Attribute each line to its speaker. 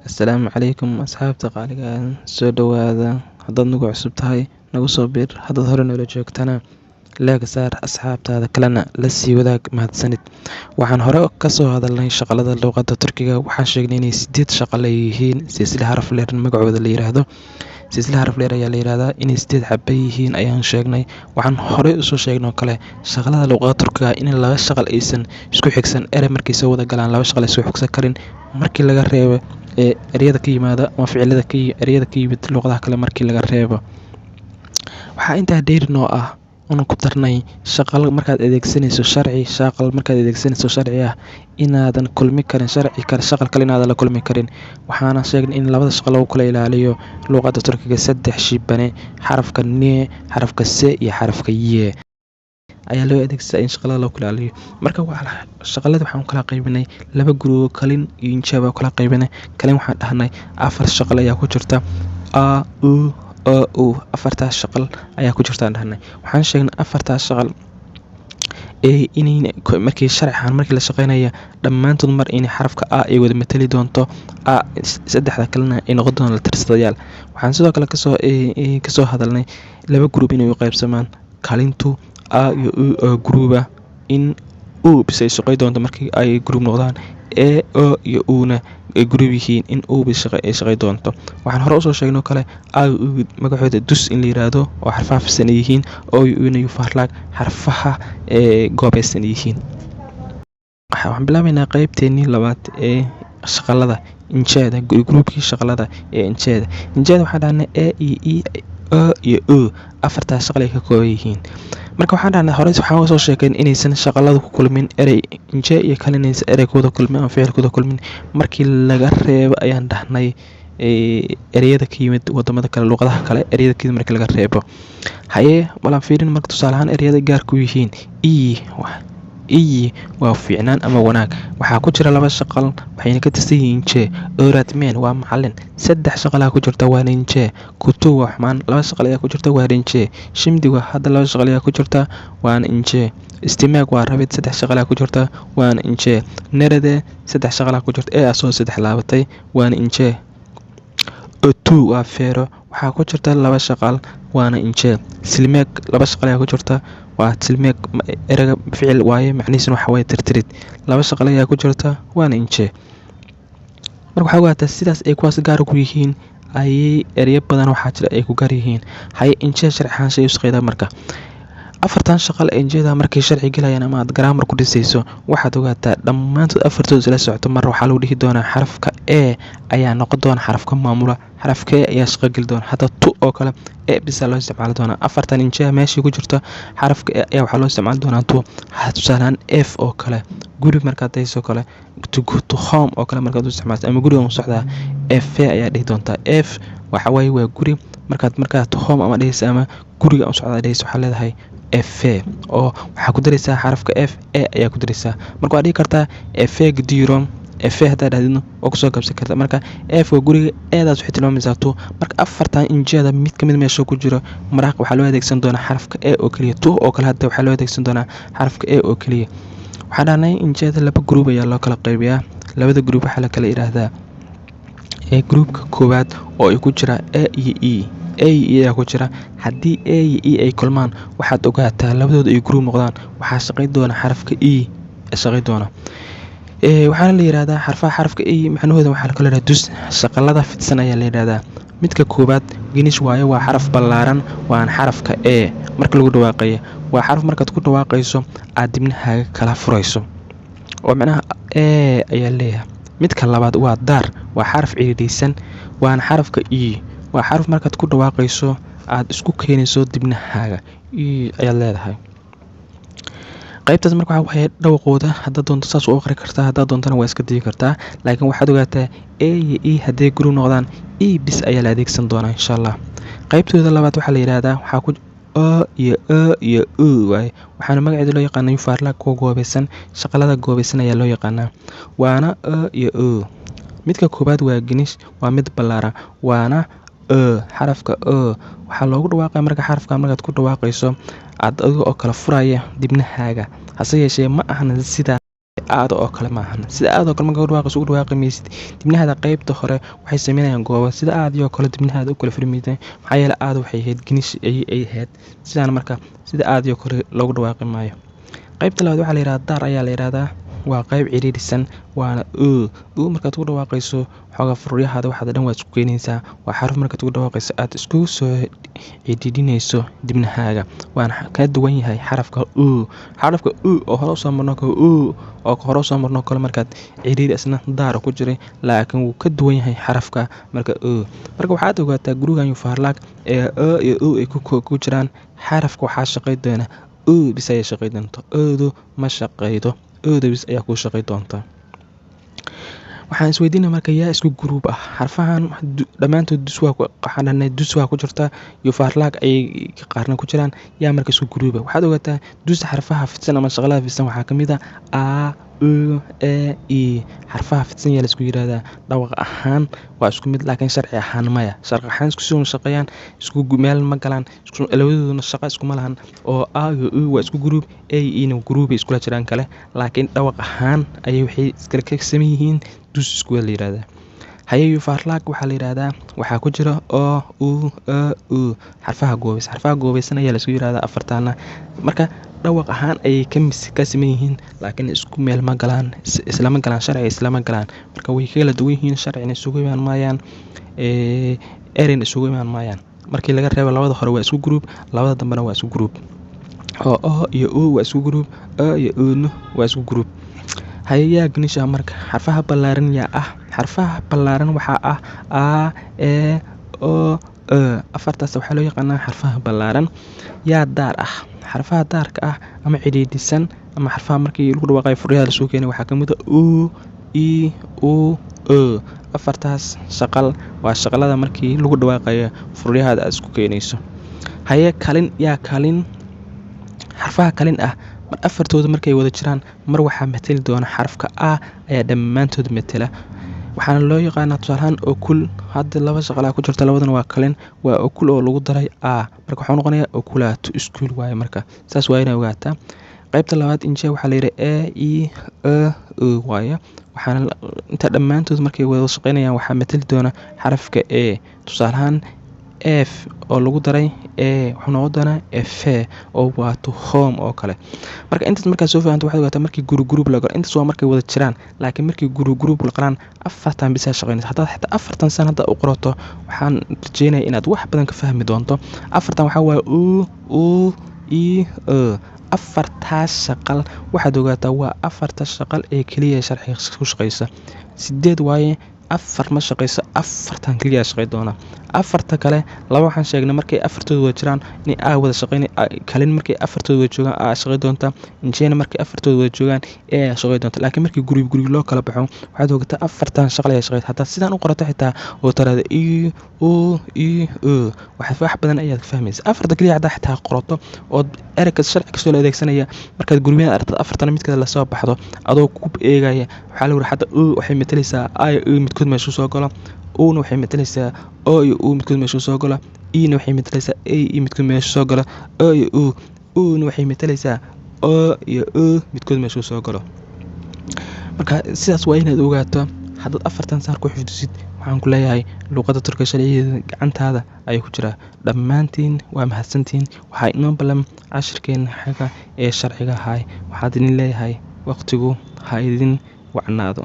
Speaker 1: Asalaamu calaykum asxaabta qaaliga ah, soo dhawaada. Haddaad nagu cusub tahay nagu soo bir, haddaad hore noola joogtana leega saar, asxaabtaada kalena la sii wadaag. Mahadsanid. Waxaan hore ka soo hadalnay shaqalada luqadda Turkiga. Waxaan sheegnay inay 8 shaqo yihiin silsila xaraf leer magacooda la yiraahdo. silsila xaraf leer ayaa la yiraahdaa inay 8 xabba yihiin ayaan sheegnay. Waxaan hore u soo sheegnay kale shaqalada luqadda Turkiga in laba shaqal aysan isku xigsan erey markay soo wada galaan laba shaqal isku xigsan karin markii laga reebo ereyada ka yimaada ama ficilada ereyada ka yimid luqadaha kale markii laga reebo. Waxaa intaa dheer noo ah oon ku darnay shaqal markaad adeegsanayso sharci ah inaadan kulmi karin shaqal kale inaadan la kulmi karin. Waxaana sheegnay in labada shaqal lagu kala ilaaliyo luqadda Turkiga 3 shibane, xarafka ne, xarafka se iyo xarafka ye ayaa loo adeegsadaa in shaqalada loo kala ilaaliyo. Marka shaqalada waxaan kala qaybinay 2 group, kalin iyo injaa baa kala qaybinay. Kalin waxaan dhahnay 4 shaqal ayaa ku jirta a u o u 4 shaqal ayaa ku jirta dhahnay. Waxaan sheegnay 4 shaqal inay markii sharxan markii la shaqeynaya dhammaantood mar inay xarafka a ay wada matali doonto a saddexda kalena ay noqon doonto la tirsadayaal. Waxaan sidoo kale ka soo hadalnay 2 group inay u qaybsamaan kalintu a iyo u oo grouba in u bis ay shaqeyn doonto markii ay group noqdaan o iyo una ay group yihiin in u bis ay shaqeyn doonto. Waxaan hore u soo sheegnay kale a u magacooda dus in la yiraahdo oo xarfaha fisan yihiin oo una yufarlag xarfaha goobeysan yihiin. Waxaan bilaabaynaa qaybteennii labaad ee shaqalada injaada groupkii shaqalada ee injaada waxaan dhahnay a e o iyo u 4 shaqal ay ka kooban yihiin. Marka waxaan dhahnay hore waxaan soo sheegay inaysan shaqaladu ku kulmin erey injaa iyo kalinaysa erey kooda kulmin ama ficil kooda kulmin markii laga reebo ayaan dhahnay ereyada ka yimid wadamada kale luqadaha kale ereyada ka yimid markii laga reebo. Walaan fiirin marka tusaale ahaan ereyada gaar ku yihiin waa fiicnaan ama wanaag. Waxaa ku jira 2 shaqal waxayna ka tirsan yihiin je. Öğretmen waa macallin 3 shaqal ayaa ku jirta waa je. Kutu waa xumaan 2 shaqal ayaa ku jirta waa je. Shimdi waa hadda 2 shaqal ayaa ku jirta waa je. Istimaag waa rabid 3 shaqal ayaa ku jirta waa je. Nerede 3 shaqal ayaa ku jirta asoo 3 laabatay waa je. Otu waa feero waxaa ku jirta 2 shaqal waana je. Silmeeg 2 shaqal ayaa ku jirta waa silmeeg ereyga ficil waaye macnihiisu waxa way tirtirid 2 shaqal ayaa ku jirta waana je. Marka waxa ogaataa sidaas ay kuwaas gaar ku yihiin ay ereyo badan waxaa jira ay ku gaar yihiin je sharxan shay u shaqeeyda. Marka 4 shaqal injeeda markay sharci galayaan ama aad grammar ku dhisayso waxaad ogaataa dhammaantood 4tood isla socoto mar waxaa lagu dhihi doonaa xarafka ayaa noqon doona xarafka maamula xarafka ayaa shaqo gali doona hadda tu oo kale bis loo isticmaali doona 4 injaa meeshii ku jirta xarafka ayaa waxaa loo isticmaali doonaa tu tusaalaan f oo kale guri markaad hayso kale to go to home oo kale markaad u isticmaasho ama guriga u socdaa f ayaa dhihi doontaa f waxa way waa guri markaad home ama dhigayso ama guriga u socdaa dhigayso waxaa leedahay f oo waxaa ku daraysaa xarafka f ayaa ku daraysaa. Marka waad dhigi kartaa f gdirom f hadda dhahdino oo kusoo qabsan kartaa. Marka f waa guriga eedaas waxay tilmaamaysaa tu. Marka 4 injaada mid ka mid meesha ku jiro maraq waxaa loo adeegsan doonaa xarafka oo kaliya tu oo kale hadda waxaa loo adeegsan doonaa xarafka oo kaliya. Waxaan dhahnay injaada 2 group ayaa loo kala qaybiyaa. 2 group waxaa la kala yiraahdaa groupka koowaad oo ay ku jira a iyo e ayaa ku jira. Haddii a iyo e ay kulmaan waxaad ogaataa labadooda ay group noqdaan waxaa shaqeyn doona xarafka shaqeyn doona. Waxaana la yiraahdaa xarafka macnahooda waxaa la kala yiraahdaa dus shaqalada fidsan ayaa la yiraahdaa. Midka koowaad ginish waaye waa xaraf ballaaran waan xarafka marka lagu dhawaaqayo waa xaraf markaad ku dhawaaqayso aad dibnahaaga kala furayso oo macnaha ayaa leeyahay. Midka labaad waa daar waa xaraf ciidaysan waan xarafka waa xaraf markaad ku dhawaaqayso aad isku keenayso dibnahaaga ayaa leedahay. qaybtaas marka waxa way dhawaqooda hadda doonto saas u akhri kartaa hadda doontana waa iska dii kartaa laakiin waxaad ogaataa iyo haddii group noqdaan bis ayaa la adeegsan doonaa insha Allah. Qaybtooda labaad waxaa la yiraahdaa waxaa ku iyo u waaye waxaana magaceeda loo yaqaanaa yufarlag kuwa goobeysan shaqalada goobeysan ayaa loo yaqaanaa waana iyo u. Midka koobaad waa ginish waa mid ballaaran waana xarafka waxaa loogu dhawaaqaa marka xarafka markaad ku dhawaaqayso aad adiga oo kala furaya dibnahaaga hase yeeshee ma ahan sida aada oo kale maahan. Sida aada oo kale marka dhawaaqayso ugu dhawaaqi maysid. Dibnahaada qaybta hore waxay sameynayaan goobo sida aadiyoo kale dibnahaada u kala furmayaan. Maxaa yeelay aada waxay ahayd ginish ay ahayd. Sidaan marka sida aadiyoo kale loogu dhawaaqi maayo. Qaybta labaad waxaa la yiraahdaa daar ayaa la yiraahdaa. Waa qayb ciriirisan waana markaad ugu dhawaaqayso xoogaa furyahaada waxaad dhan waa isku keenaysaa. Waa xaruf markaad ugu dhawaaqayso aad isku soo cidhidhinayso dibnahaaga. Waana ka duwan yahay xarafka xarafka oo hore u soo marno kale markaad ciriiri isna daar ku jiray laakiin wuu ka duwan yahay xarafka marka marka waxaad ogaataa gurigan yufaarlaag ee iyo ay ku jiraan xarafka waxaa shaqayn doona bis ayaa shaqayn doonta ma shaqaydo bis ayaa ku shaqayn doonta. Waxaan isweydiinaa marka yaa isku group ah xarfahan dhammaantood dus waa ku jirta yufaarlaag ay qaarna ku jiraan yaa marka isku group ah. Waxaad ogaataa dus xarfaha fidsan ama shaqalaha fidsan waxaa ka mid ah i xarfaha fidsan yaa la isku yiraahdaa. Dhawaq ahaan waa isku mid laakiin sharci ahaan maya. Sharci ahaan isku soo shaqeeyaan isku meel ma galaan labadooduna shaqo isku ma lahan oo iyo waa isku group ina group isku jiraan kale laakiin dhawaq ahaan ayay waxay iskala ka sameeyeen yihiin dus isku la yiraahdaa. Haye yufaarlaag waxaa la yiraahdaa waxaa ku jira xarfaha goobaysan ayaa la isku yiraahdaa afartaana. Marka dhawaq ahaan ayay ka sameeyeen yihiin laakiin isku meel ma galaan islama galaan sharci islama galaan. Marka way kala duwan yihiin sharcina isugu imaan maayaan erin isugu imaan maayaan. Markii laga reebo labada hore waa isku group labada dambena waa isku group iyo waa isku group iyo waa isku group. Haye yaa gnisha marka xarfaha ballaaran yaa ah xarfaha ballaaran waxaa ah afartaas waxaa loo yaqaanaa xarfaha ballaaran. Yaa daar ah xarfaha daarka ah ama cidhiidhisan ama xarfaha markii lagu dhawaaqay furyaha la soo keenay waxaa ka mid ah afartaas shaqal waa shaqalada markii lagu dhawaaqayo furyahaada aad isku keenayso. Haye kalin yaa kalin xarfaha kalin ah mar afartooda markay wada jiraan mar waxaa matali doona xarafka ayaa dhammaantood matala. Waxaana loo yaqaanaa tusaalahaan okul hadda laba shaqalaa ku jirta labadana waa kalin waa okul oo lagu daray marka waxaa noqonayaa okulaatu iskuul waaye marka saas waa inay ogaataa. Qaybta labaad injee waxaa la yiraahdaa waaye waxaana inta dhammaantood markay wada shaqeynayaan waxaa matali doona xarafka tusaalahaan f oo lagu daray wuxuu noqon doonaa f oo waa to home oo kale. Marka intaas markaad soo fahanto waxaad ogaataa markii group la galo intaas waa markay wada jiraan laakiin markii group la qalaan afartan bisa shaqeynaysa. Hadda xitaa afartan san hadda u qorato waxaan rajeynayaa inaad wax badan ka fahmi doonto. Afartan waxaa waaye afartaas shaqal waxaad ogaataa waa afartaas shaqal ee kaliya sharciga ku shaqeysa. 8 waaye afar ma shaqeyso afartan kaliya shaqeyn doona. Afarta kale laba waxaan sheegnay markay afartooda wada jiraan in wada shaqeynay kalin markay afartooda wada joogaan shaqeyn doonta injeena markay afartooda wada joogaan shaqeyn doonta. Laakiin markii group loo kala baxo waxaad ogaataa afartan shaqal ay shaqeyn. Hadda sidaan u qorato xitaa oo taraada wax badan ayaad fahmaysaa. Afarta kaliya hadda xitaa qorato oo ereyga sharci kasoo la adeegsanaya markaad group-yada aragto afartan mid kale la soo baxdo adoo ku eegaya waxaa la yiraahdaa hadda waxay matalaysaa midkood meesha soo galo waxay matalaysaa iyo midkood meesha soo galo waxay matalaysaa midkood meesha soo galo iyo waxay matalaysaa iyo midkood meesha soo galo. Marka sidaas waa inaad ogaato haddaad afartan saar ku xifdisid waxaan ku leeyahay luqadda Turkiga sharciyeeda gacantaada ayay ku jiraa. Dhammaantiin waa mahadsantiin. Waxaa inoo balan cashirkeena xaga ee sharciga ahay waxaad idin leeyahay waqtigu ha idin wacnaado.